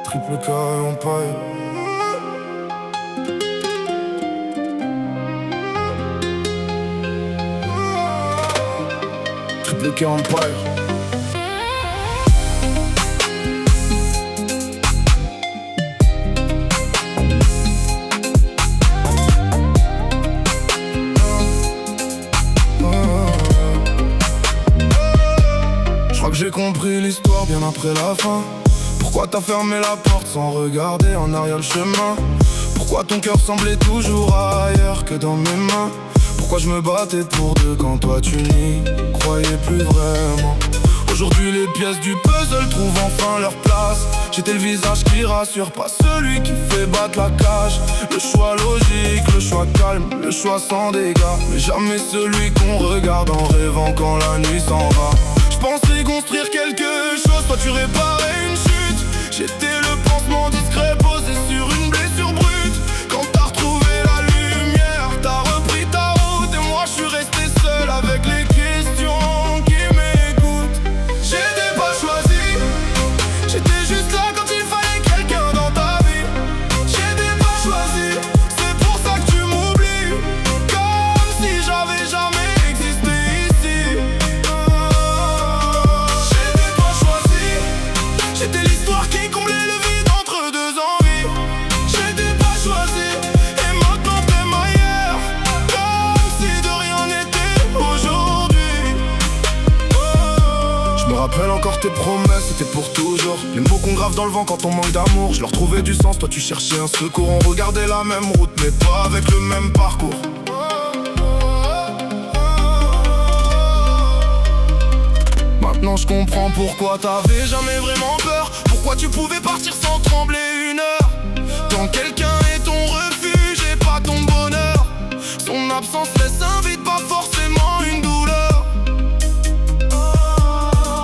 Triple K et Empire. Triple K Empire. Je crois que j'ai compris l'histoire bien après la fin. Pourquoi t'as fermé la porte sans regarder en arrière le chemin? Pourquoi ton cœur semblait toujours ailleurs que dans mes mains? Pourquoi je me battais pour deux quand toi tu n'y croyais plus vraiment? Aujourd'hui les pièces du puzzle trouvent enfin leur place. J'étais le visage qui rassure, pas celui qui fait battre la cage. Le choix logique, le choix calme, le choix sans dégâts, mais jamais celui qu'on regarde en rêvant quand la nuit s'en va. Je pensais construire quelque chose, toi tu réparais une chute. J'étais le pansement discret posé sur une blessure brute. Quand t'as retrouvé la lumière, t'as repris ta route. Et moi je suis resté seul avec les questions qui m'écoutent. J'étais pas choisi, j'étais juste là quand il fallait quelqu'un dans ta vie. J'étais pas choisi, c'est pour ça que tu m'oublies. Comme si j'avais jamais existé ici. J'étais pas choisi, j'étais l'histoire qui comblait le vide entre deux envies. J'étais pas choisi, et maintenant t'es ailleurs. Comme si de rien n'était aujourd'hui. Je me rappelle encore tes promesses, c'était pour toujours. Les mots qu'on grave dans le vent quand on manque d'amour. Je leur trouvais du sens, toi tu cherchais un secours. On regardait la même route mais pas avec le même parcours. Maintenant je comprends pourquoi t'avais jamais vraiment peur. Pourquoi tu pouvais partir sans trembler une heure. Quand quelqu'un est ton refuge et pas ton bonheur, son absence laisse un vide, pas forcément une douleur.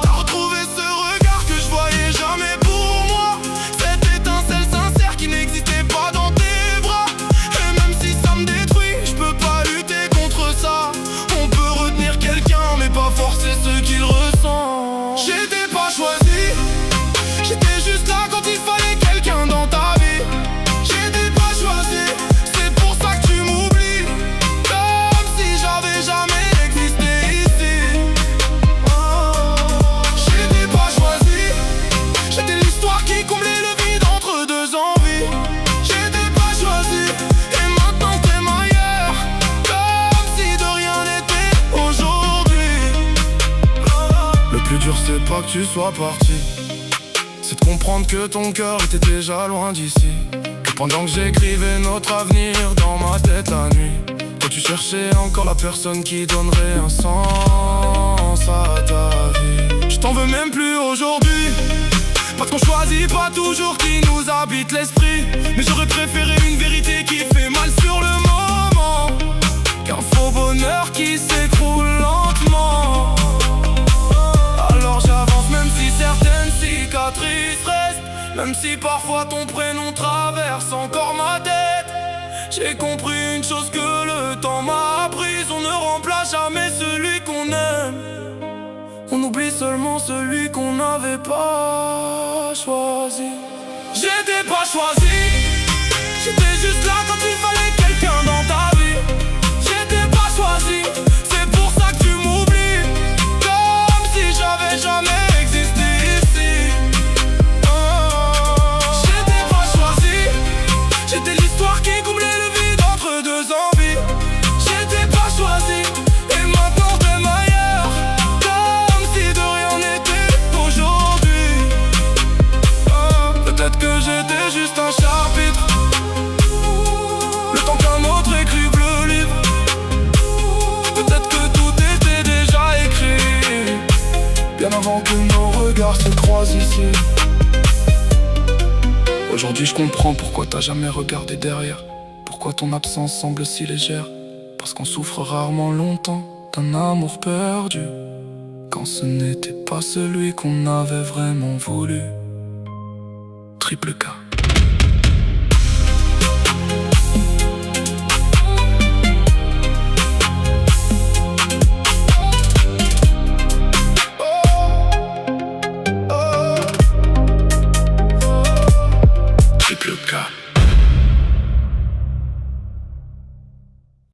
T'as retrouvé ce regard que je voyais jamais pour moi. Cette étincelle sincère qui n'existait pas dans tes bras. Et même si ça me détruit, je peux pas lutter contre ça. On peut retenir quelqu'un mais pas forcer ce qu'il ressent. J'étais pas choisi, j'étais juste là quand il fallait quelqu'un dans ta vie. J'étais pas choisi, c'est pour ça que tu m'oublies. Comme si j'avais jamais existé ici. J'étais pas choisi, j'étais l'histoire qui comblait le vide entre deux envies. J'étais pas choisi, et maintenant t'es ailleurs. Comme si de rien n'était aujourd'hui. Le plus dur c'est pas que tu sois parti, c'est de comprendre que ton cœur était déjà loin d'ici. Que pendant que j'écrivais notre avenir dans ma tête la nuit, toi tu cherchais encore la personne qui donnerait un sens à ta vie. Je t'en veux même plus aujourd'hui, parce qu'on choisit pas toujours qui nous habite l'esprit. Mais j'aurais préféré une vérité qui fait mal sur le moment qu'un faux bonheur qui s'écroule lentement. Alors j'avance même si certaines cicatrices restent, même si parfois ton prénom traverse encore ma tête. J'ai compris une chose que le temps m'a apprise: on ne remplace jamais celui qu'on aime, on oublie seulement celui qu'on n'avait pas choisi. J'étais pas choisi, j'étais juste là quand il fallait quelqu'un dans ta vie. J'étais pas choisi, c'est pour ça que tu m'oublies. Comme si j'avais jamais existé ici. J'étais pas choisi, j'étais l'histoire qui comblait le vide entre deux envies. J'étais pas choisi, et maintenant t'es ailleurs. Comme si de rien n'était aujourd'hui. Peut-être que j'étais juste un chapitre, le temps qu'un autre écrive le livre. Peut-être que tout était déjà écrit, bien avant que nos regards se croisent ici. Aujourd'hui je comprends pourquoi t'as jamais regardé derrière. Pourquoi ton absence semble si légère. Parce qu'on souffre rarement longtemps d'un amour perdu, quand ce n'était pas celui qu'on avait vraiment voulu. Triple K. Africa.